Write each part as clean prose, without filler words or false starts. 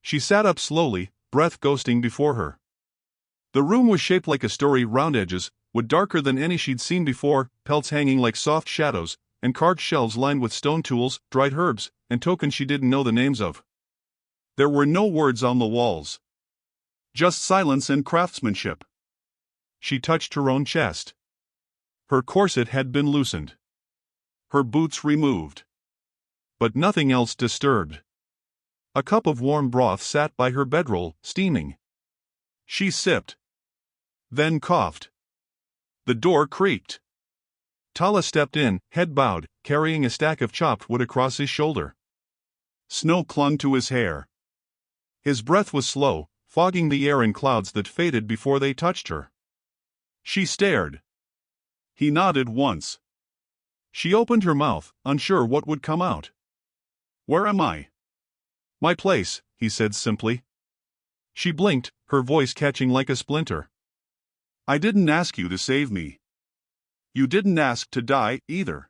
She sat up slowly, breath ghosting before her. The room was shaped like a story, round edges, wood darker than any she'd seen before, pelts hanging like soft shadows, and carved shelves lined with stone tools, dried herbs, and tokens she didn't know the names of. There were no words on the walls. Just silence and craftsmanship. She touched her own chest. Her corset had been loosened. Her boots removed. But nothing else disturbed. A cup of warm broth sat by her bedroll, steaming. She sipped. Then coughed. The door creaked. Tala stepped in, head bowed, carrying a stack of chopped wood across his shoulder. Snow clung to his hair. His breath was slow, fogging the air in clouds that faded before they touched her. She stared. He nodded once. She opened her mouth, unsure what would come out. "Where am I?" "My place," he said simply. She blinked, her voice catching like a splinter. "I didn't ask you to save me. You didn't ask to die, either."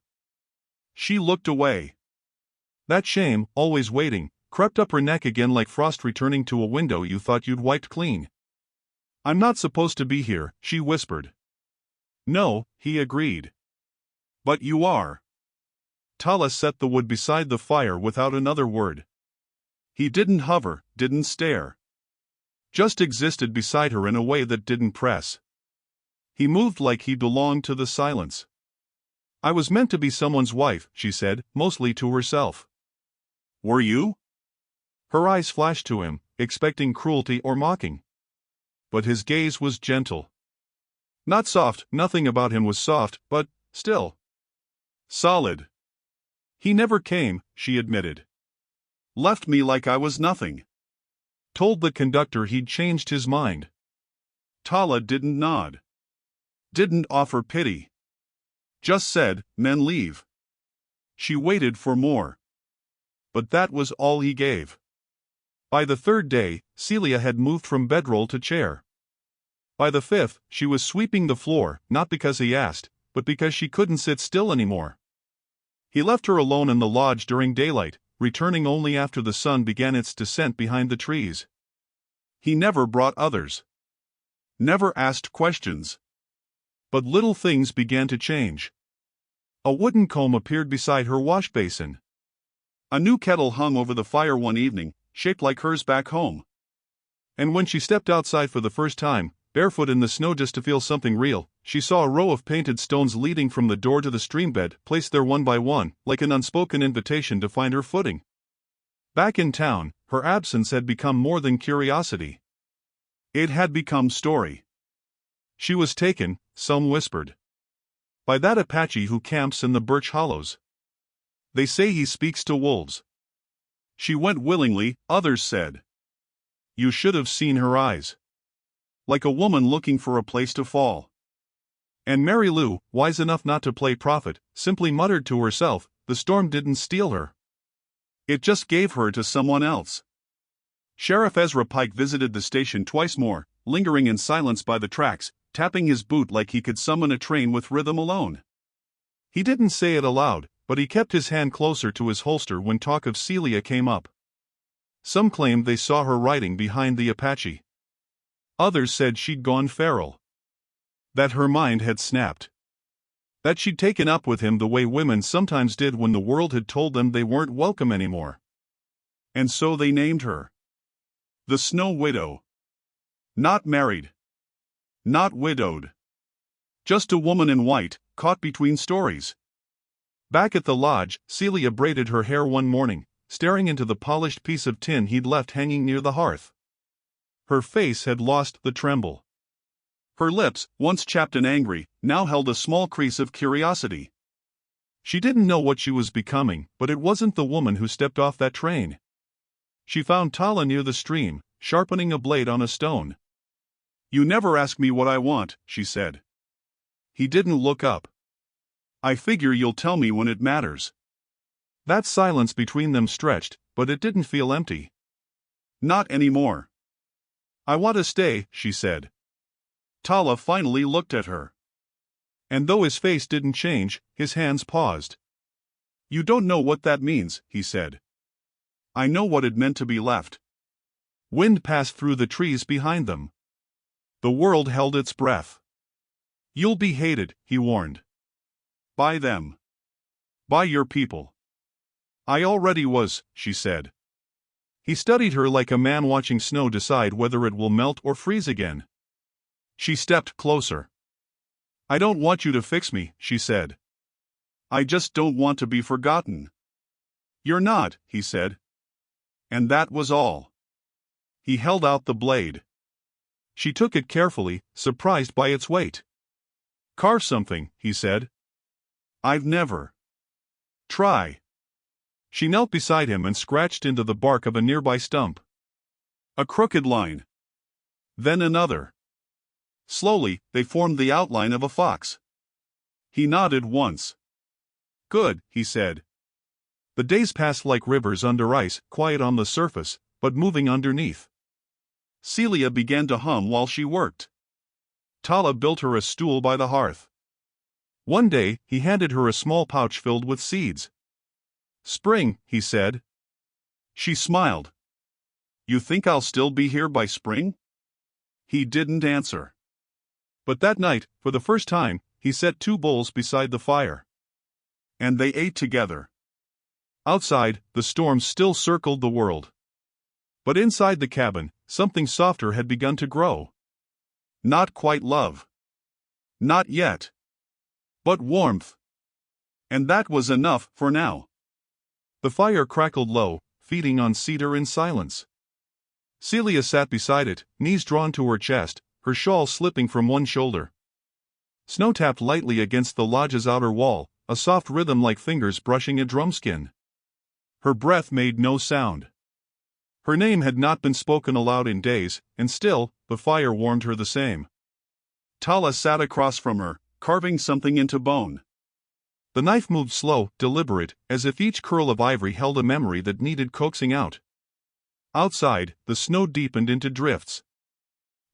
She looked away. That shame, always waiting, crept up her neck again like frost returning to a window you thought you'd wiped clean. "I'm not supposed to be here," she whispered. "No," he agreed. "But you are." Tala set the wood beside the fire without another word. He didn't hover, didn't stare. Just existed beside her in a way that didn't press. He moved like he belonged to the silence. "I was meant to be someone's wife," she said, mostly to herself. "Were you?" Her eyes flashed to him, expecting cruelty or mocking. But his gaze was gentle. Not soft, nothing about him was soft, but, still, solid. "He never came," she admitted. "Left me like I was nothing. Told the conductor he'd changed his mind." Tala didn't nod. Didn't offer pity. Just said, "Men leave." She waited for more. But that was all he gave. By the third day, Celia had moved from bedroll to chair. By the fifth, she was sweeping the floor, not because he asked, but because she couldn't sit still anymore. He left her alone in the lodge during daylight, returning only after the sun began its descent behind the trees. He never brought others. Never asked questions. But little things began to change. A wooden comb appeared beside her wash basin. A new kettle hung over the fire one evening, shaped like hers back home. And when she stepped outside for the first time, barefoot in the snow just to feel something real, she saw a row of painted stones leading from the door to the streambed, placed there one by one, like an unspoken invitation to find her footing. Back in town, her absence had become more than curiosity. It had become story. She was taken, some whispered, by that Apache who camps in the birch hollows. They say he speaks to wolves. She went willingly, others said. You should have seen her eyes. Like a woman looking for a place to fall. And Mary Lou, wise enough not to play prophet, simply muttered to herself, the storm didn't steal her. It just gave her to someone else. Sheriff Ezra Pike visited the station twice more, lingering in silence by the tracks, tapping his boot like he could summon a train with rhythm alone. He didn't say it aloud, but he kept his hand closer to his holster when talk of Celia came up. Some claimed they saw her riding behind the Apache. Others said she'd gone feral. That her mind had snapped. That she'd taken up with him the way women sometimes did when the world had told them they weren't welcome anymore. And so they named her the Snow Widow. Not married. Not widowed. Just a woman in white, caught between stories. Back at the lodge, Celia braided her hair one morning, staring into the polished piece of tin he'd left hanging near the hearth. Her face had lost the tremble. Her lips, once chapped and angry, now held a small crease of curiosity. She didn't know what she was becoming, but it wasn't the woman who stepped off that train. She found Tala near the stream, sharpening a blade on a stone. You never ask me what I want, she said. He didn't look up. I figure you'll tell me when it matters. That silence between them stretched, but it didn't feel empty. Not anymore. I want to stay, she said. Tala finally looked at her. And though his face didn't change, his hands paused. You don't know what that means, he said. I know what it meant to be left. Wind passed through the trees behind them. The world held its breath. "You'll be hated," he warned. "By them. By your people." "I already was," she said. He studied her like a man watching snow decide whether it will melt or freeze again. She stepped closer. "I don't want you to fix me," she said. "I just don't want to be forgotten." "You're not," he said. And that was all. He held out the blade. She took it carefully, surprised by its weight. "Carve something," he said. "I've never." "Try." She knelt beside him and scratched into the bark of a nearby stump. A crooked line. Then another. Slowly, they formed the outline of a fox. He nodded once. "Good," he said. The days passed like rivers under ice, quiet on the surface, but moving underneath. Celia began to hum while she worked. Tala built her a stool by the hearth. One day, he handed her a small pouch filled with seeds. "Spring," he said. She smiled. "You think I'll still be here by spring?" He didn't answer. But that night, for the first time, he set 2 bowls beside the fire. And they ate together. Outside, the storm still circled the world. But inside the cabin, something softer had begun to grow. Not quite love. Not yet. But warmth. And that was enough for now. The fire crackled low, feeding on cedar in silence. Celia sat beside it, knees drawn to her chest, her shawl slipping from one shoulder. Snow tapped lightly against the lodge's outer wall, a soft rhythm like fingers brushing a drumskin. Her breath made no sound. Her name had not been spoken aloud in days, and still, the fire warmed her the same. Tala sat across from her, carving something into bone. The knife moved slow, deliberate, as if each curl of ivory held a memory that needed coaxing out. Outside, the snow deepened into drifts.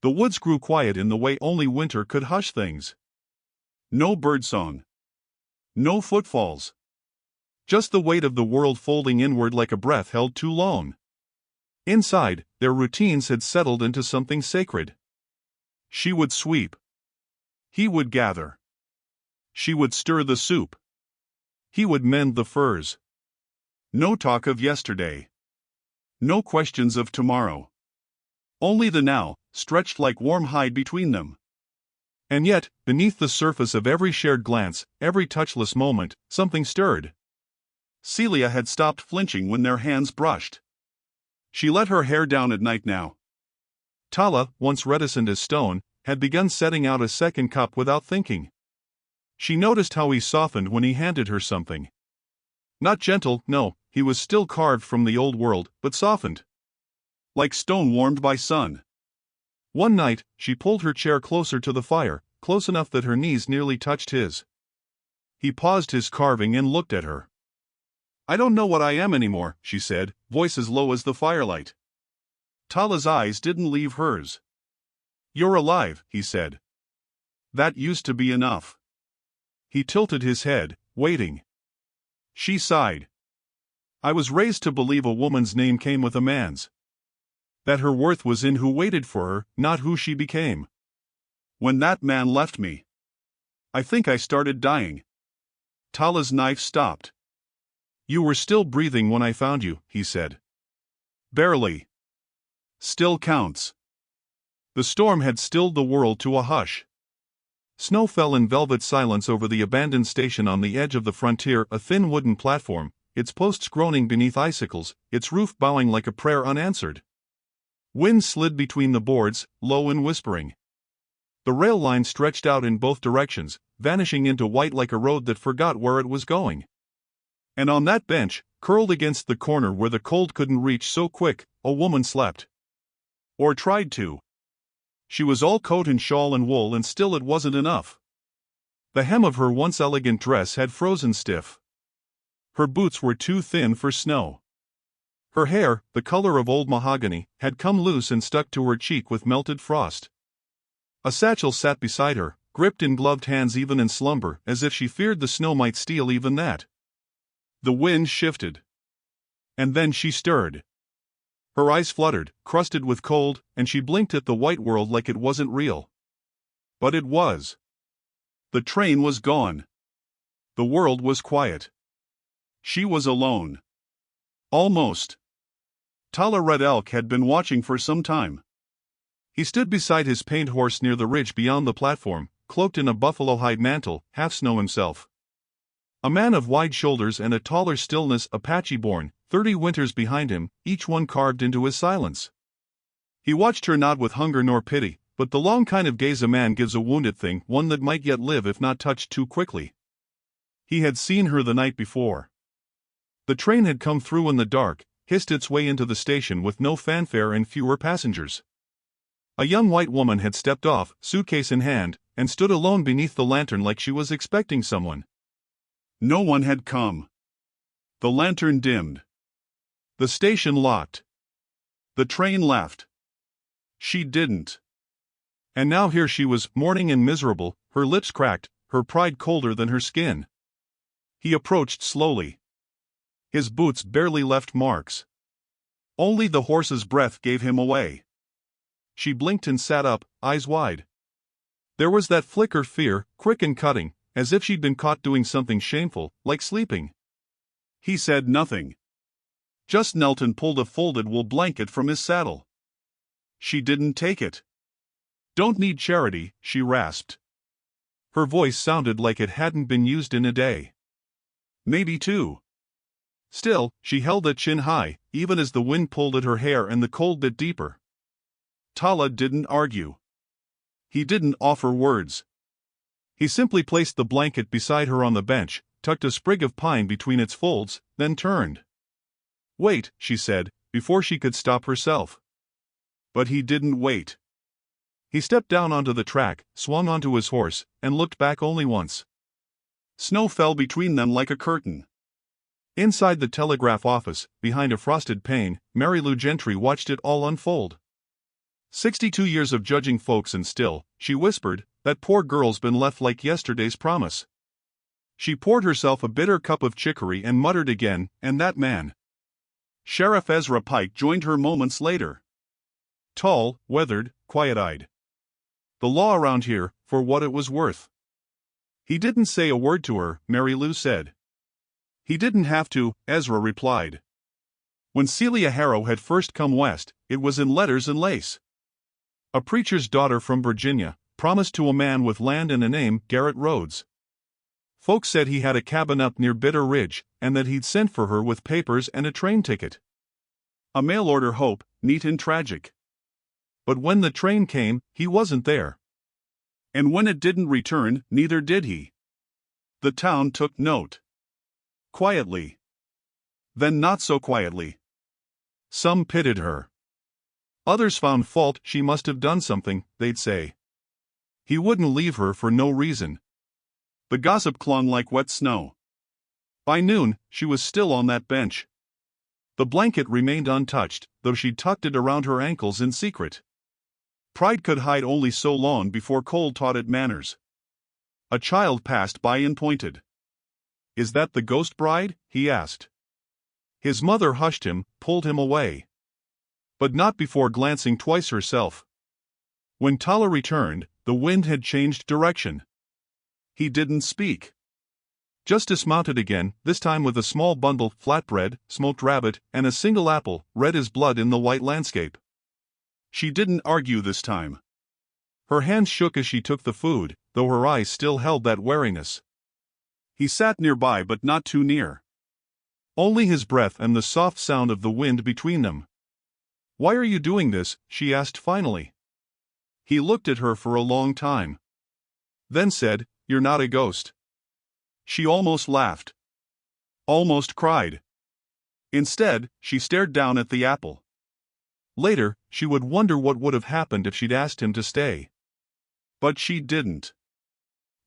The woods grew quiet in the way only winter could hush things. No birdsong. No footfalls. Just the weight of the world folding inward like a breath held too long. Inside, their routines had settled into something sacred. She would sweep. He would gather. She would stir the soup. He would mend the furs. No talk of yesterday. No questions of tomorrow. Only the now, stretched like warm hide between them. And yet, beneath the surface of every shared glance, every touchless moment, something stirred. Celia had stopped flinching when their hands brushed. She let her hair down at night now. Tala, once reticent as stone, had begun setting out a second cup without thinking. She noticed how he softened when he handed her something. Not gentle, no, he was still carved from the old world, but softened. Like stone warmed by sun. One night, she pulled her chair closer to the fire, close enough that her knees nearly touched his. He paused his carving and looked at her. "I don't know what I am anymore," she said, voice as low as the firelight. Tala's eyes didn't leave hers. "You're alive," he said. "That used to be enough." He tilted his head, waiting. She sighed. "I was raised to believe a woman's name came with a man's. That her worth was in who waited for her, not who she became. When that man left me, I think I started dying." Tala's knife stopped. "You were still breathing when I found you," he said. "Barely. Still counts." The storm had stilled the world to a hush. Snow fell in velvet silence over the abandoned station on the edge of the frontier, a thin wooden platform, its posts groaning beneath icicles, its roof bowing like a prayer unanswered. Wind slid between the boards, low and whispering. The rail line stretched out in both directions, vanishing into white like a road that forgot where it was going. And on that bench, curled against the corner where the cold couldn't reach so quick, a woman slept. Or tried to. She was all coat and shawl and wool, and still it wasn't enough. The hem of her once elegant dress had frozen stiff. Her boots were too thin for snow. Her hair, the color of old mahogany, had come loose and stuck to her cheek with melted frost. A satchel sat beside her, gripped in gloved hands even in slumber, as if she feared the snow might steal even that. The wind shifted. And then she stirred. Her eyes fluttered, crusted with cold, and she blinked at the white world like it wasn't real. But it was. The train was gone. The world was quiet. She was alone. Almost. Tala Red Elk had been watching for some time. He stood beside his paint horse near the ridge beyond the platform, cloaked in a buffalo hide mantle, half snow himself. A man of wide shoulders and a taller stillness, Apache-born, 30 winters behind him, each one carved into his silence. He watched her not with hunger nor pity, but the long kind of gaze a man gives a wounded thing, one that might yet live if not touched too quickly. He had seen her the night before. The train had come through in the dark, hissed its way into the station with no fanfare and fewer passengers. A young white woman had stepped off, suitcase in hand, and stood alone beneath the lantern like she was expecting someone. No one had come. The lantern dimmed. The station locked. The train left. She didn't. And now here she was, mourning and miserable, her lips cracked, her pride colder than her skin. He approached slowly. His boots barely left marks. Only the horse's breath gave him away. She blinked and sat up, eyes wide. There was that flicker fear, quick and cutting, as if she'd been caught doing something shameful, like sleeping. He said nothing. Just knelt and pulled a folded wool blanket from his saddle. She didn't take it. "Don't need charity," she rasped. Her voice sounded like it hadn't been used in a day. Maybe 2. Still, she held it chin high, even as the wind pulled at her hair and the cold bit deeper. Tala didn't argue. He didn't offer words. He simply placed the blanket beside her on the bench, tucked a sprig of pine between its folds, then turned. "Wait," she said, before she could stop herself. But he didn't wait. He stepped down onto the track, swung onto his horse, and looked back only once. Snow fell between them like a curtain. Inside the telegraph office, behind a frosted pane, Mary Lou Gentry watched it all unfold. 62 years of judging folks and still, she whispered, that poor girl's been left like yesterday's promise. She poured herself a bitter cup of chicory and muttered again, and that man. Sheriff Ezra Pike joined her moments later. Tall, weathered, quiet-eyed. The law around here, for what it was worth. He didn't say a word to her, Mary Lou said. He didn't have to, Ezra replied. When Celia Harrow had first come west, it was in letters and lace. A preacher's daughter from Virginia, promised to a man with land and a name, Garrett Rhodes. Folks said he had a cabin up near Bitter Ridge, and that he'd sent for her with papers and a train ticket. A mail-order hope, neat and tragic. But when the train came, he wasn't there. And when it didn't return, neither did he. The town took note. Quietly. Then not so quietly. Some pitied her. Others found fault. She must have done something, they'd say. He wouldn't leave her for no reason. The gossip clung like wet snow. By noon, she was still on that bench. The blanket remained untouched, though she tucked it around her ankles in secret. Pride could hide only so long before cold taught it manners. A child passed by and pointed. "Is that the ghost bride?" he asked. His mother hushed him, pulled him away. But not before glancing twice herself. When Tala returned, the wind had changed direction. He didn't speak. Just dismounted again, this time with a small bundle, flatbread, smoked rabbit, and a single apple, red as blood in the white landscape. She didn't argue this time. Her hands shook as she took the food, though her eyes still held that wariness. He sat nearby but not too near. Only his breath and the soft sound of the wind between them. "Why are you doing this?" she asked finally. He looked at her for a long time. Then said, "You're not a ghost." She almost laughed. Almost cried. Instead, she stared down at the apple. Later, she would wonder what would have happened if she'd asked him to stay. But she didn't.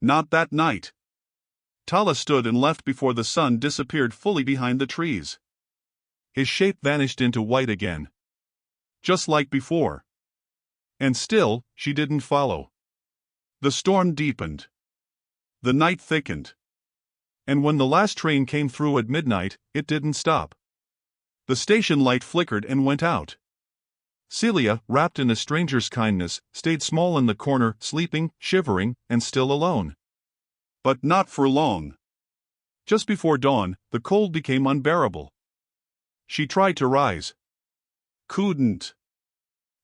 Not that night. Tala stood and left before the sun disappeared fully behind the trees. His shape vanished into white again. Just like before. And still, she didn't follow. The storm deepened. The night thickened. And when the last train came through at midnight, it didn't stop. The station light flickered and went out. Celia, wrapped in a stranger's kindness, stayed small in the corner, sleeping, shivering, and still alone. But not for long. Just before dawn, the cold became unbearable. She tried to rise. Couldn't.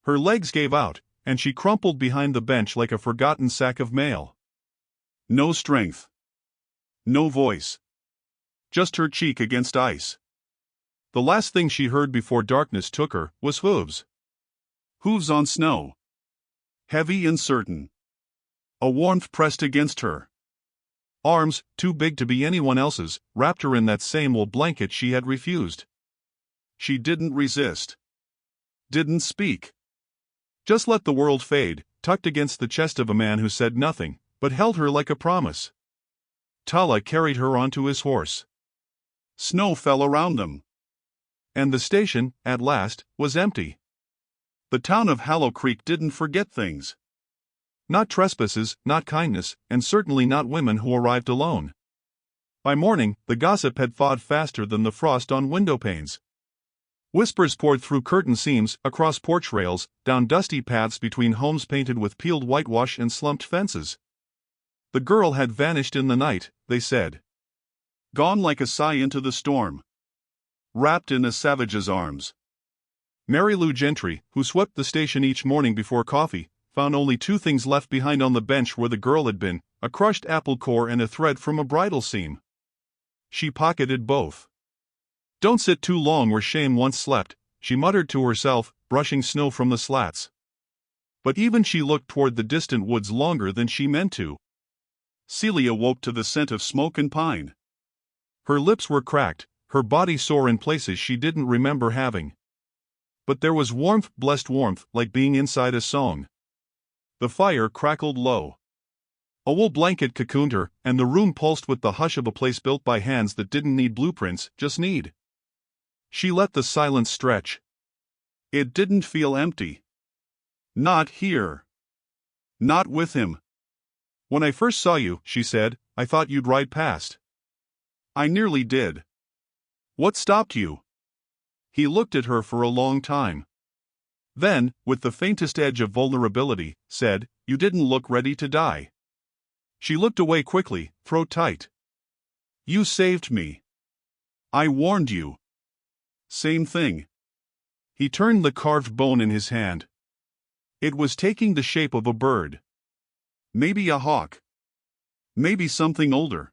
Her legs gave out, and she crumpled behind the bench like a forgotten sack of mail. No strength. No voice. Just her cheek against ice. The last thing she heard before darkness took her was hooves. Hooves on snow. Heavy and certain. A warmth pressed against her. Arms, too big to be anyone else's, wrapped her in that same wool blanket she had refused. She didn't resist. Didn't speak. Just let the world fade, tucked against the chest of a man who said nothing, but held her like a promise. Tala carried her onto his horse. Snow fell around them. And the station, at last, was empty. The town of Hallow Creek didn't forget things. Not trespasses, not kindness, and certainly not women who arrived alone. By morning, the gossip had thawed faster than the frost on window panes. Whispers poured through curtain seams, across porch rails, down dusty paths between homes painted with peeled whitewash and slumped fences. The girl had vanished in the night, they said. Gone like a sigh into the storm. Wrapped in a savage's arms. Mary Lou Gentry, who swept the station each morning before coffee, found only two things left behind on the bench where the girl had been, a crushed apple core and a thread from a bridle seam. She pocketed both. Don't sit too long where shame once slept, she muttered to herself, brushing snow from the slats. But even she looked toward the distant woods longer than she meant to. Celia woke to the scent of smoke and pine. Her lips were cracked, her body sore in places she didn't remember having. But there was warmth, blessed warmth, like being inside a song. The fire crackled low. A wool blanket cocooned her, and the room pulsed with the hush of a place built by hands that didn't need blueprints, just need. She let the silence stretch. It didn't feel empty. Not here. Not with him. When I first saw you, she said, I thought you'd ride past. I nearly did. What stopped you? He looked at her for a long time. Then, with the faintest edge of vulnerability, said, You didn't look ready to die. She looked away quickly, throat tight. You saved me. I warned you. Same thing. He turned the carved bone in his hand. It was taking the shape of a bird. Maybe a hawk. Maybe something older.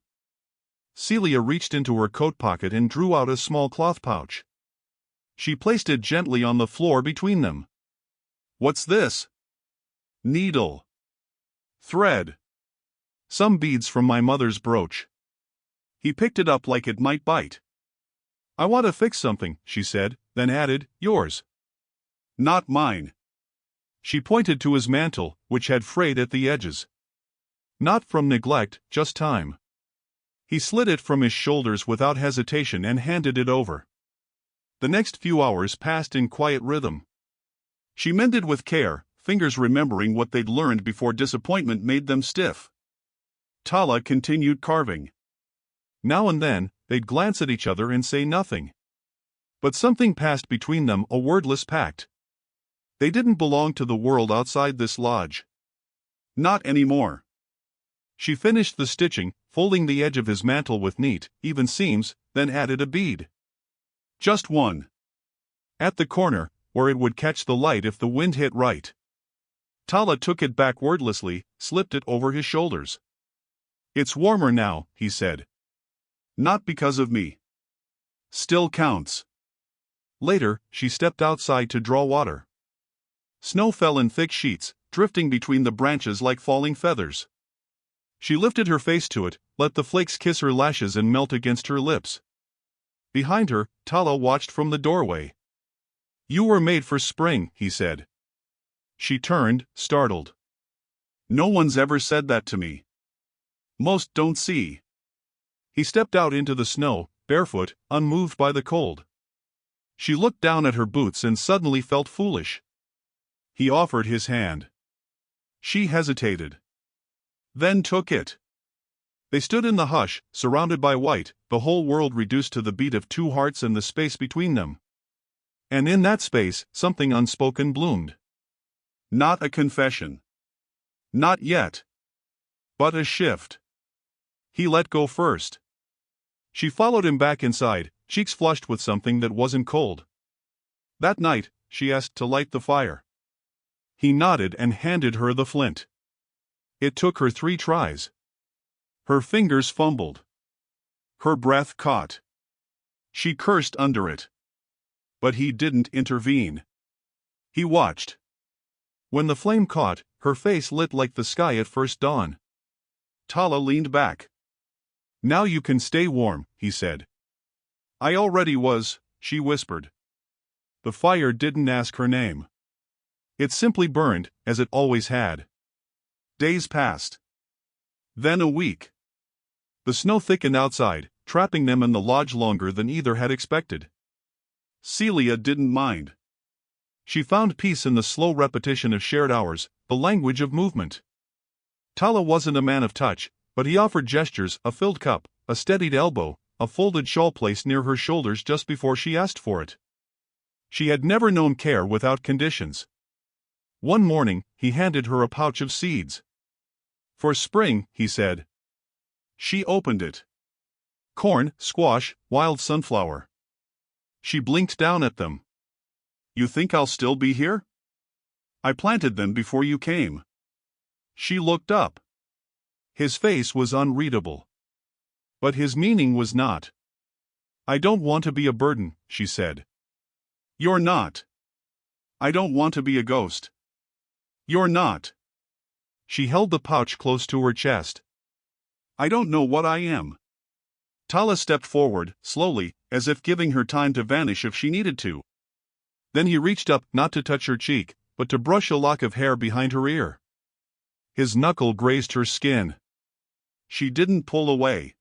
Celia reached into her coat pocket and drew out a small cloth pouch. She placed it gently on the floor between them. What's this? Needle. Thread. Some beads from my mother's brooch. He picked it up like it might bite. I want to fix something, she said, then added, Yours. Not mine. She pointed to his mantle, which had frayed at the edges. Not from neglect, just time. He slid it from his shoulders without hesitation and handed it over. The next few hours passed in quiet rhythm. She mended with care, fingers remembering what they'd learned before disappointment made them stiff. Tala continued carving. Now and then, they'd glance at each other and say nothing. But something passed between them, a wordless pact. They didn't belong to the world outside this lodge. Not anymore. She finished the stitching, folding the edge of his mantle with neat, even seams, then added a bead. Just one. At the corner, where it would catch the light if the wind hit right. Tala took it back wordlessly, slipped it over his shoulders. It's warmer now, he said. Not because of me. Still counts. Later, she stepped outside to draw water. Snow fell in thick sheets, drifting between the branches like falling feathers. She lifted her face to it, let the flakes kiss her lashes and melt against her lips. Behind her, Tala watched from the doorway. You were made for spring, he said. She turned, startled. No one's ever said that to me. Most don't see. He stepped out into the snow, barefoot, unmoved by the cold. She looked down at her boots and suddenly felt foolish. He offered his hand. She hesitated. Then took it. They stood in the hush, surrounded by white, the whole world reduced to the beat of two hearts and the space between them. And in that space, something unspoken bloomed. Not a confession. Not yet. But a shift. He let go first. She followed him back inside, cheeks flushed with something that wasn't cold. That night, she asked to light the fire. He nodded and handed her the flint. It took her 3 tries. Her fingers fumbled. Her breath caught. She cursed under it. But he didn't intervene. He watched. When the flame caught, her face lit like the sky at first dawn. Tala leaned back. "Now you can stay warm," he said. "I already was," she whispered. The fire didn't ask her name. It simply burned, as it always had. Days passed. Then a week. The snow thickened outside, trapping them in the lodge longer than either had expected. Celia didn't mind. She found peace in the slow repetition of shared hours, the language of movement. Tala wasn't a man of touch, but he offered gestures, a filled cup, a steadied elbow, a folded shawl placed near her shoulders just before she asked for it. She had never known care without conditions. One morning, he handed her a pouch of seeds. "For spring," he said. She opened it. Corn, squash, wild sunflower. She blinked down at them. "You think I'll still be here? I planted them before you came." She looked up. His face was unreadable. But his meaning was not. "I don't want to be a burden," she said. "You're not." "I don't want to be a ghost." "You're not." She held the pouch close to her chest. "I don't know what I am." Tala stepped forward, slowly, as if giving her time to vanish if she needed to. Then he reached up, not to touch her cheek, but to brush a lock of hair behind her ear. His knuckle grazed her skin. She didn't pull away.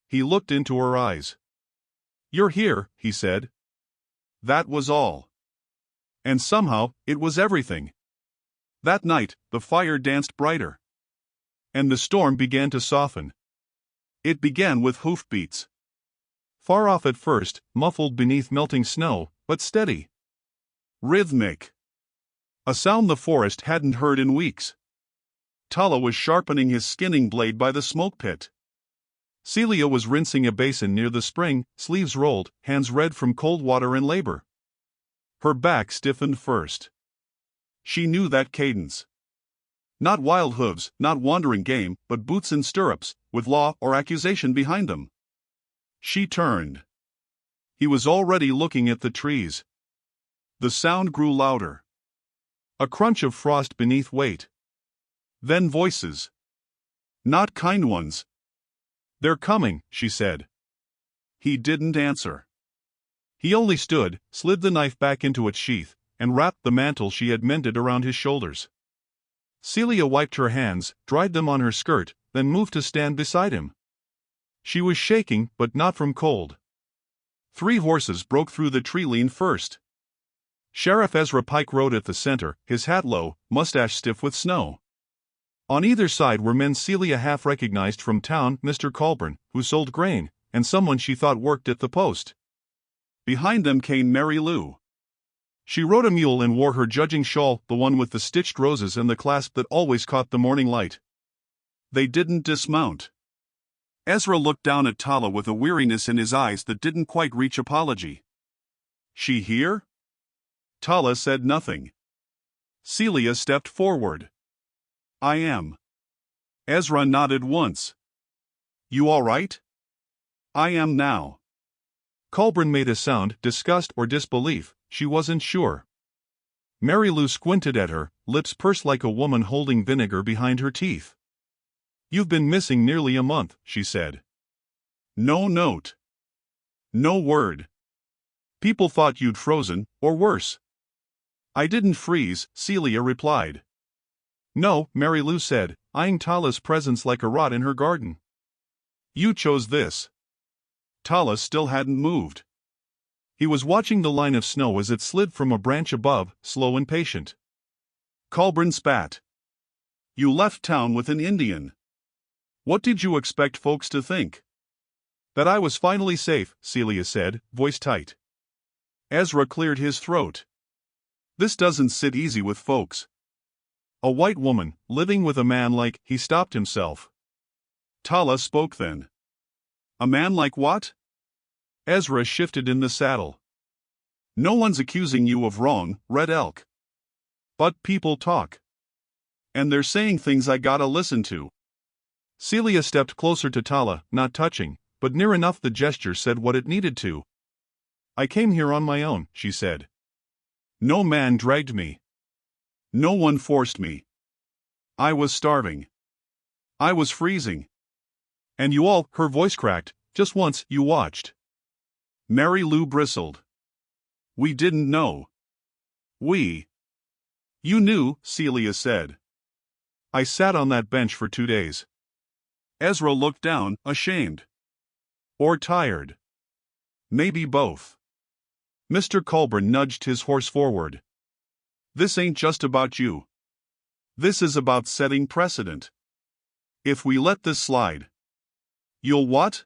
He looked into her eyes. "You're here," he said. That was all. And somehow, it was everything. That night, the fire danced brighter. And the storm began to soften. It began with hoofbeats. Far off at first, muffled beneath melting snow, but steady. Rhythmic. A sound the forest hadn't heard in weeks. Tala was sharpening his skinning blade by the smoke pit. Celia was rinsing a basin near the spring, sleeves rolled, hands red from cold water and labor. Her back stiffened first. She knew that cadence. Not wild hooves, not wandering game, but boots and stirrups, with law or accusation behind them. She turned. He was already looking at the trees. The sound grew louder. A crunch of frost beneath weight. Then voices. Not kind ones. "They're coming," she said. He didn't answer. He only stood, slid the knife back into its sheath, and wrapped the mantle she had mended around his shoulders. Celia wiped her hands, dried them on her skirt, then moved to stand beside him. She was shaking, but not from cold. 3 horses broke through the tree lean first. Sheriff Ezra Pike rode at the center, his hat low, mustache stiff with snow. On either side were men Celia half recognized from town, Mr. Colburn, who sold grain, and someone she thought worked at the post. Behind them came Mary Lou. She rode a mule and wore her judging shawl, the one with the stitched roses and the clasp that always caught the morning light. They didn't dismount. Ezra looked down at Tala with a weariness in his eyes that didn't quite reach apology. "She here?" Tala said nothing. Celia stepped forward. "I am." Ezra nodded once. "You all right?" "I am now." Colburn made a sound, disgust or disbelief, she wasn't sure. Mary Lou squinted at her, lips pursed like a woman holding vinegar behind her teeth. "You've been missing nearly a month," she said. No note. No word. People thought you'd frozen, or worse. "I didn't freeze," Celia replied. "No," Mary Lou said, eyeing Tala's presence like a rot in her garden. "You chose this." Tala still hadn't moved. He was watching the line of snow as it slid from a branch above, slow and patient. Colburn spat. "You left town with an Indian. What did you expect folks to think?" "That I was finally safe," Celia said, voice tight. Ezra cleared his throat. This doesn't sit easy with folks. A white woman, living with a man like, he stopped himself. Tala spoke then. A man like what? Ezra shifted in the saddle. No one's accusing you of wrong, Red Elk. But people talk. And they're saying things I gotta listen to. Celia stepped closer to Tala, not touching, but near enough the gesture said what it needed to. I came here on my own, she said. No man dragged me. No one forced me. I was starving. I was freezing. And you all, her voice cracked, just once, you watched. Mary Lou bristled. We didn't know. You knew, Celia said. I sat on that bench for 2 days. Ezra looked down, ashamed. Or tired. Maybe both. Mr. Colburn nudged his horse forward. This ain't just about you. This is about setting precedent. If we let this slide. You'll what?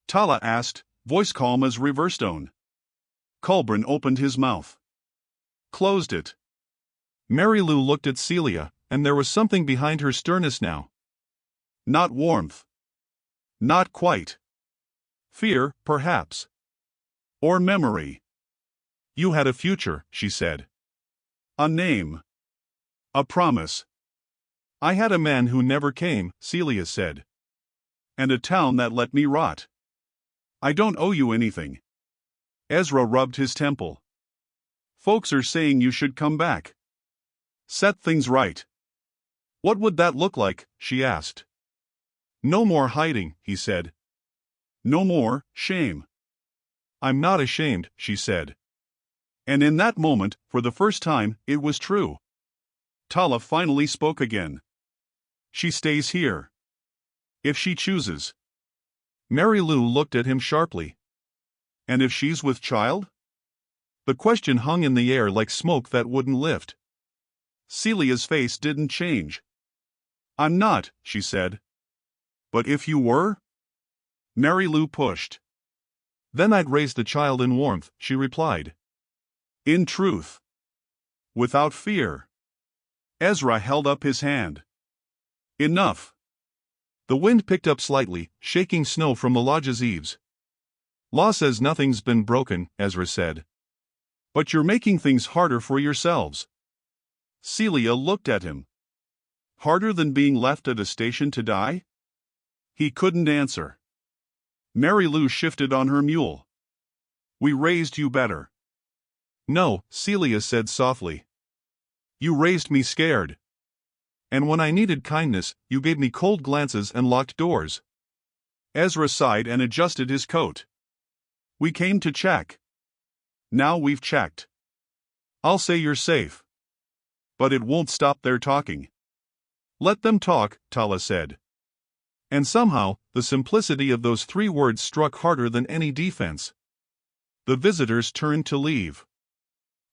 Tala asked, voice calm as river stone. Colburn opened his mouth. Closed it. Mary Lou looked at Celia, and there was something behind her sternness now. Not warmth. Not quite. Fear, perhaps. Or memory. You had a future, she said. A name. A promise. I had a man who never came, Celia said. And a town that let me rot. I don't owe you anything. Ezra rubbed his temple. Folks are saying you should come back. Set things right. What would that look like, she asked. No more hiding, he said. No more shame. I'm not ashamed, she said. And in that moment, for the first time, it was true. Tala finally spoke again. She stays here. If she chooses. Mary Lou looked at him sharply. And if she's with child? The question hung in the air like smoke that wouldn't lift. Celia's face didn't change. I'm not, she said. But if you were? Mary Lou pushed. Then I'd raise the child in warmth, she replied. In truth. Without fear. Ezra held up his hand. Enough. The wind picked up slightly, shaking snow from the lodge's eaves. Law says nothing's been broken, Ezra said. But you're making things harder for yourselves. Celia looked at him. Harder than being left at a station to die? He couldn't answer. Mary Lou shifted on her mule. We raised you better. No, Celia said softly. You raised me scared. And when I needed kindness, you gave me cold glances and locked doors. Ezra sighed and adjusted his coat. We came to check. Now we've checked. I'll say you're safe. But it won't stop their talking. Let them talk, Tala said. And somehow, the simplicity of those 3 words struck harder than any defense. The visitors turned to leave.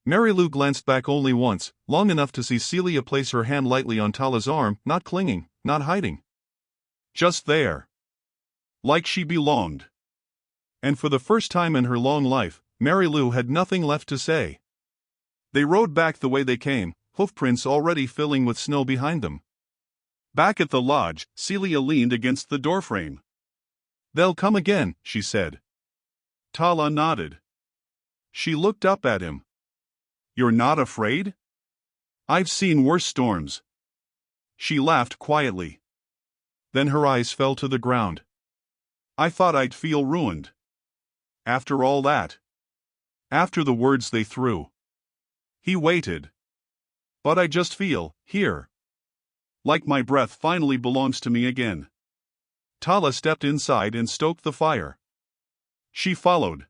Mary Lou glanced back only once, long enough to see Celia place her hand lightly on Tala's arm, not clinging, not hiding. Just there. Like she belonged. And for the first time in her long life, Mary Lou had nothing left to say. They rode back the way they came, hoofprints already filling with snow behind them. Back at the lodge, Celia leaned against the doorframe. They'll come again, she said. Tala nodded. She looked up at him. You're not afraid? I've seen worse storms. She laughed quietly. Then her eyes fell to the ground. I thought I'd feel ruined. After all that. After the words they threw. He waited. But I just feel, here. Like my breath finally belongs to me again. Tala stepped inside and stoked the fire. She followed.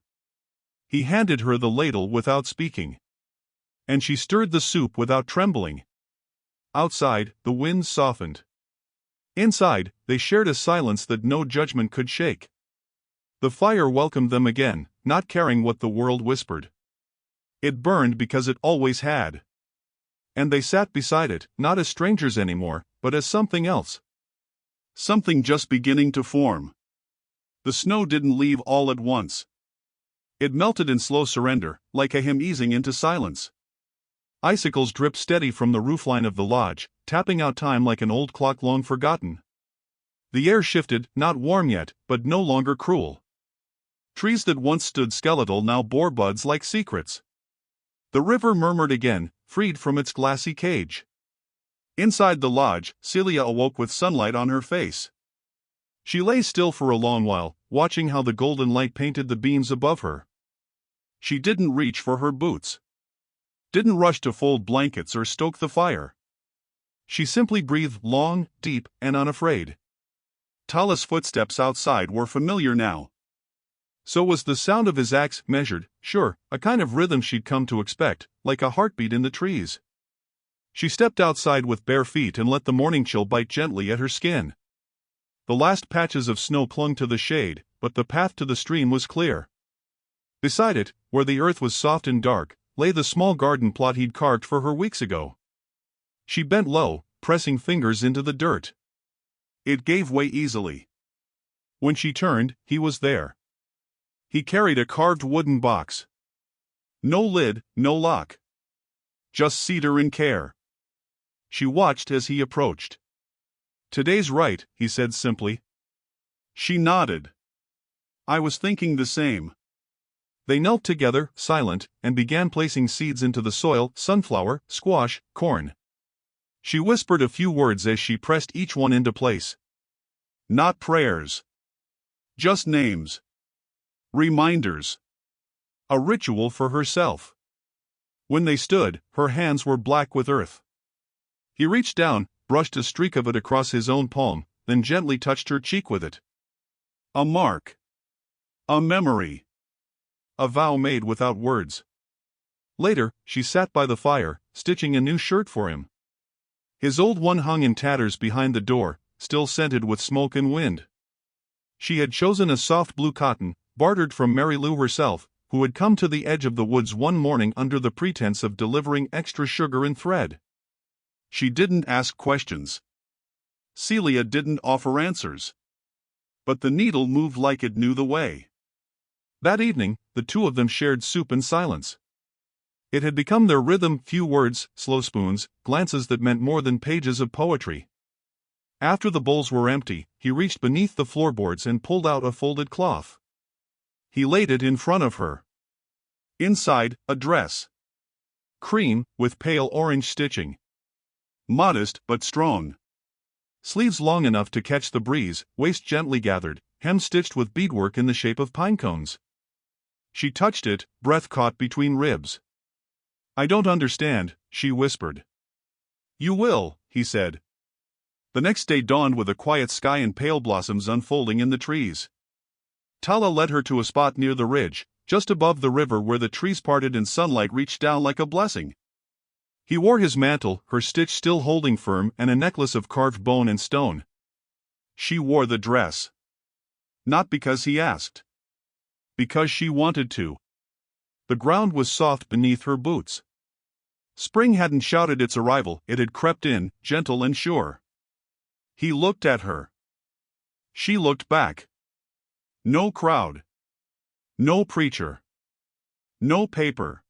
He handed her the ladle without speaking. And she stirred the soup without trembling. Outside, the wind softened. Inside, they shared a silence that no judgment could shake. The fire welcomed them again, not caring what the world whispered. It burned because it always had. And they sat beside it, not as strangers anymore, but as something else. Something just beginning to form. The snow didn't leave all at once. It melted in slow surrender, like a hymn easing into silence. Icicles dripped steady from the roofline of the lodge, tapping out time like an old clock long forgotten. The air shifted, not warm yet, but no longer cruel. Trees that once stood skeletal now bore buds like secrets. The river murmured again, freed from its glassy cage. Inside the lodge, Celia awoke with sunlight on her face. She lay still for a long while, watching how the golden light painted the beams above her. She didn't reach for her boots. Didn't rush to fold blankets or stoke the fire. She simply breathed long, deep, and unafraid. Tala's footsteps outside were familiar now. So was the sound of his axe, measured, sure, a kind of rhythm she'd come to expect, like a heartbeat in the trees. She stepped outside with bare feet and let the morning chill bite gently at her skin. The last patches of snow clung to the shade, but the path to the stream was clear. Beside it, where the earth was soft and dark, lay the small garden plot he'd carved for her weeks ago. She bent low, pressing fingers into the dirt. It gave way easily. When she turned, he was there. He carried a carved wooden box. No lid, no lock. Just cedar and care. She watched as he approached. "Today's right," he said simply. She nodded. "I was thinking the same." They knelt together, silent, and began placing seeds into the soil: sunflower, squash, corn. She whispered a few words as she pressed each one into place. Not prayers. Just names. Reminders. A ritual for herself. When they stood, her hands were black with earth. He reached down, brushed a streak of it across his own palm, then gently touched her cheek with it. A mark. A memory. A vow made without words. Later, she sat by the fire, stitching a new shirt for him. His old one hung in tatters behind the door, still scented with smoke and wind. She had chosen a soft blue cotton, bartered from Mary Lou herself, who had come to the edge of the woods one morning under the pretense of delivering extra sugar and thread. She didn't ask questions. Celia didn't offer answers. But the needle moved like it knew the way. That evening, the two of them shared soup in silence. It had become their rhythm: few words, slow spoons, glances that meant more than pages of poetry. After the bowls were empty, he reached beneath the floorboards and pulled out a folded cloth. He laid it in front of her. Inside, a dress. Cream, with pale orange stitching. Modest but strong. Sleeves long enough to catch the breeze, waist gently gathered, hem stitched with beadwork in the shape of pine cones. She touched it, breath caught between ribs. "I don't understand," she whispered. "You will," he said. The next day dawned with a quiet sky and pale blossoms unfolding in the trees. Tala led her to a spot near the ridge, just above the river, where the trees parted and sunlight reached down like a blessing. He wore his mantle, her stitch still holding firm, and a necklace of carved bone and stone. She wore the dress. Not because he asked. Because she wanted to. The ground was soft beneath her boots. Spring hadn't shouted its arrival, it had crept in, gentle and sure. He looked at her. She looked back. No crowd. No preacher. No paper.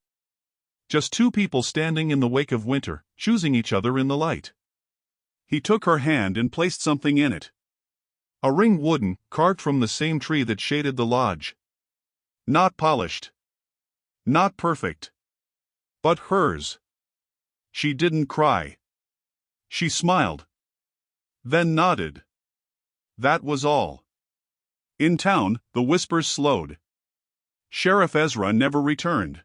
Just two people standing in the wake of winter, choosing each other in the light. He took her hand and placed something in it. A ring, wooden, carved from the same tree that shaded the lodge. Not polished. Not perfect. But hers. She didn't cry. She smiled. Then nodded. That was all. In town, the whispers slowed. Sheriff Ezra never returned.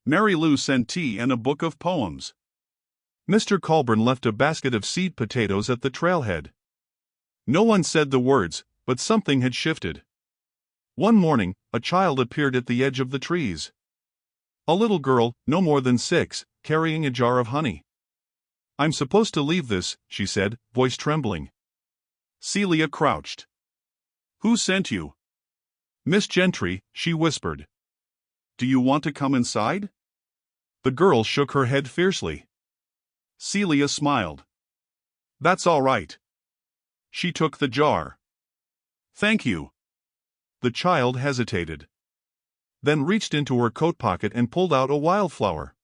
Mary Lou sent tea and a book of poems. Mr. Colburn left a basket of seed potatoes at the trailhead. No one said the words, but something had shifted. One morning, a child appeared at the edge of the trees. A little girl, no more than 6, carrying a jar of honey. "I'm supposed to leave this," she said, voice trembling. Celia crouched. "Who sent you?" "Miss Gentry," she whispered. "Do you want to come inside?" The girl shook her head fiercely. Celia smiled. "That's all right." She took the jar. "Thank you." The child hesitated. then reached into her coat pocket and pulled out a wildflower.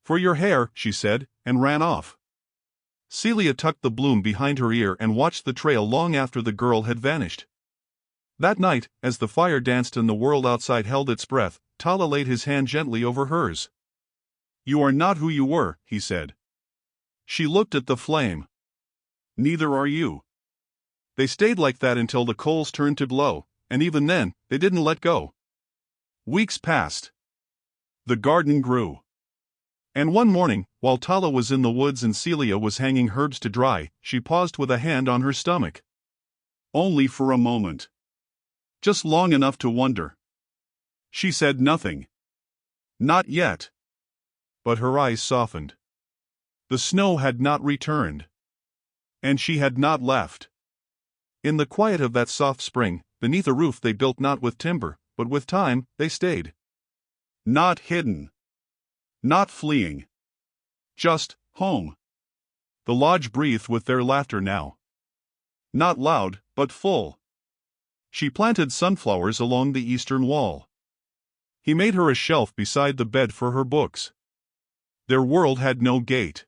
"For your hair," she said, and ran off. Celia tucked the bloom behind her ear and watched the trail long after the girl had vanished. That night, as the fire danced and the world outside held its breath, Tala laid his hand gently over hers. "You are not who you were," he said. She looked at the flame. "Neither are you." They stayed like that until the coals turned to glow, and even then, they didn't let go. Weeks passed. The garden grew. And one morning, while Tala was in the woods and Celia was hanging herbs to dry, she paused with a hand on her stomach. Only for a moment. Just long enough to wonder. She said nothing. Not yet. But her eyes softened. The snow had not returned. And she had not left. In the quiet of that soft spring, beneath a roof they built not with timber, but with time, they stayed. Not hidden. Not fleeing. Just home. The lodge breathed with their laughter now. Not loud, but full. She planted sunflowers along the eastern wall. He made her a shelf beside the bed for her books. Their world had no gate.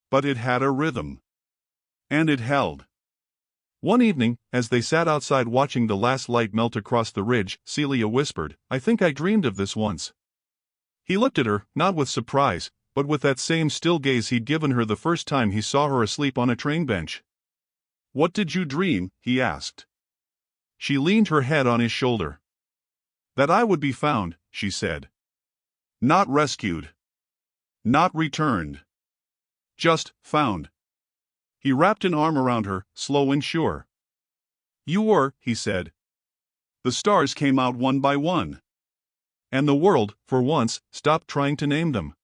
But it had a rhythm. And it held. One evening, as they sat outside watching the last light melt across the ridge, Celia whispered, "I think I dreamed of this once." He looked at her, not with surprise, but with that same still gaze he'd given her the first time he saw her asleep on a train bench. "What did you dream?" he asked. She leaned her head on his shoulder. "That I would be found," she said. "Not rescued. Not returned. Just found." He wrapped an arm around her, slow and sure. "You were," he said. "The stars came out one by one. And the world, for once, stopped trying to name them."